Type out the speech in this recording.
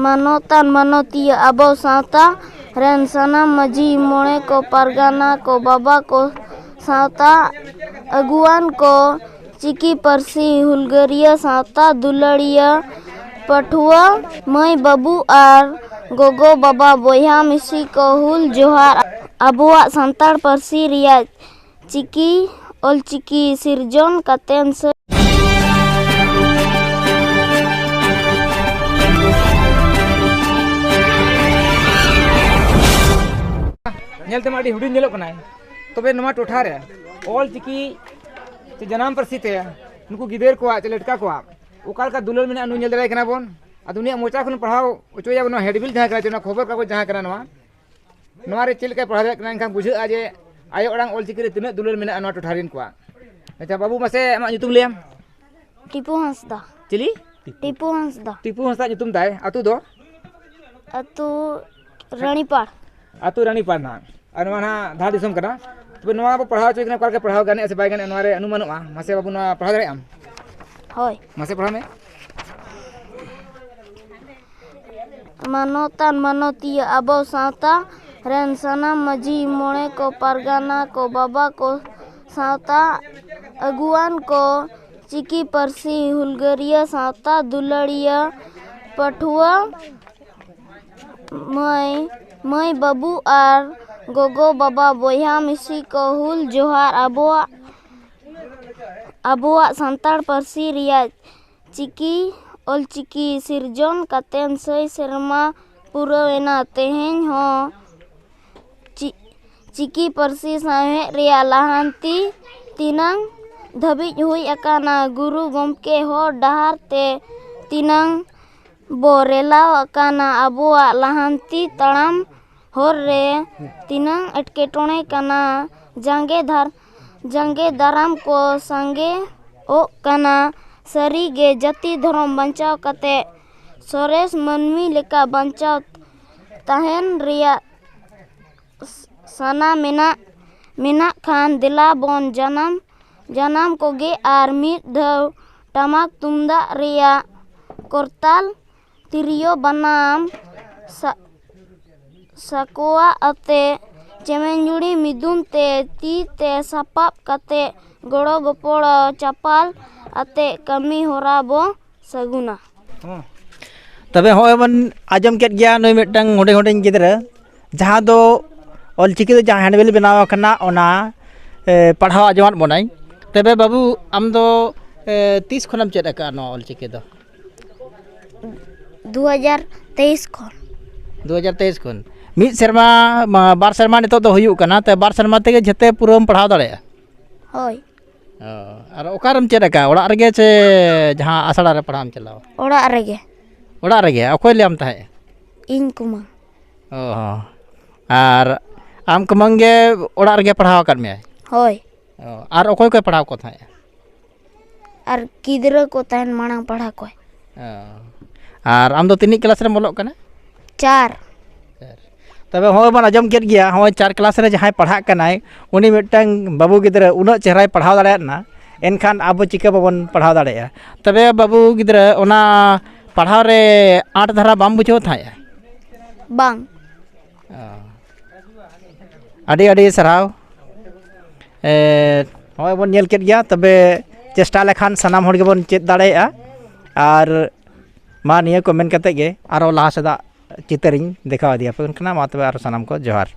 मानोतान मानोतिया अबो सावता rain सनाम मजी मोड़े को परगाना को बाबा को सावता अगुआन को चिकी परसी हुलगरिया सावता दुलड़िया पठुआ मई बाबू आर गोगो बाबा बोया मिसी को हुल जोहार अबुआ संताड़ परसी रिया चिकी ऑलचिकी सिरजोन कातेन से नेलते माडी हुडी नेलो कनाय तबे नवा टोठा रे ऑलचिकी से जनाम परसी ते नुकु गिदेर को लटका को ओकाल का दुलर में अनु नेल दराय कना बोन दुनिया मोचा खन पढ़ाओ ओचोया बनो हेडबिल जहां करा खबर कागज जहां करा नवा रे चिल का पढ़ा कना इनखान बुझा आ जे आयो ओडांग ऑलचिकी रे तिना दुलर में नवा टोठारिन को अच्छा बाबू मासे आमा nyutum लेम टिपू हंसदा चिली टिपू हंसदा nyutum ताय अतु दो अतु रानीपाड़ अतु रानीपाड़ ना और नवा धा दिसम कना तबे नवा बो पढ़ाओ चोय कना काल के पढ़ाओ गाने से बाय गाने नवा रे अनुमानोआ मासे बाबू नवा पढ़ा दरे आम होय मासे पढ़ा में मानोतान मानोतिया अबो सावता रेन सनाम मजी मोड़े को परगाना को बाबा को सावता अगुआन को चिकी परसी हुलगरिया सावता दुलड़िया पठुआ मई बाबू आर गोगो बाबा बोया मिसी को हुल जोहार अबुआ संताड़ परसी रिया चिकी ऑलचिकी सिरजोन कातेन सई शर्मा पुरवेना तेहेन हो चिकी परसी साहे रिया लाहांती तिनांग धबिज हुई अकाना गुरु गोमके हो डहार ते तिनांग बोरेला अकाना अबुआ लाहांती तड़ाम होर रे तिनांग अटकेटोणे कना जंगे दाराम को संगे ओ कना सरी गे जति धर्म बंचाव कते सोरेस मनमी लेका बंचाव तहन रिया सना मेना खान दिला बोन जनाम को गे आर मिद धव टमाक तुमदा रिया कोरताल तिरियो बनाम सकोआ अते चेमेंजुड़ी मिदुन ते ती ते सपाप कते गोड़ो गोपोड़ चपाल अते कमी होरा बो सगुना तबे होय बन आजम केट गया नय मिटंग होडे होडे गिदरा जहां दो ऑलचिकी जहां हैंडबिल बनावा कना ओना पढ़ाव आजमात बनाई तबे बाबू आम दो 30 खनम चेद का नो ऑलचिकी दो 2023 खन 2023 खन मिद शर्मा बार शर्मा नितो दो हुयु कना ते बार शर्मा तेगे जते पुरम पढ़ाव दाड़े होय और ओकारम चेद का ओड़ा रगे चे जहां आसड़ा रे पढ़ाम चलाओ ओड़ा रगे अकोय लेम ताहे इन कुमा और आम कमंगे ओड़ा रगे पढ़ाव कर में होय और अकोय को पढ़ाव को थाए और किदरा को तहन मांग पढ़ा कोय और आम दो तिनी क्लास रे मोलक कना 4 तबे होय बन आजम केट गया होय 4 क्लास रे जहां पढ़ा कनाय उनी मिटंग बाबू गिदरा उना चेहराय पढ़ाव दाड़े ना एनखान आबो चिका बाबन पढ़ाव दाड़े तबे बाबू गिदरा ओना पढ़ाव रे 8 धारा बाम बुझो थाए बांग अड़ी अड़ी सराव होय बन नेल केट गया तबे चेष्टा लेखान सनाम हर गेबन चेत दाड़ेया और मा निया को मेन कते गे आरो लाहा सदा चितरिंग दिखावा दिया पे मा तबे आरो सनाम को जोहार।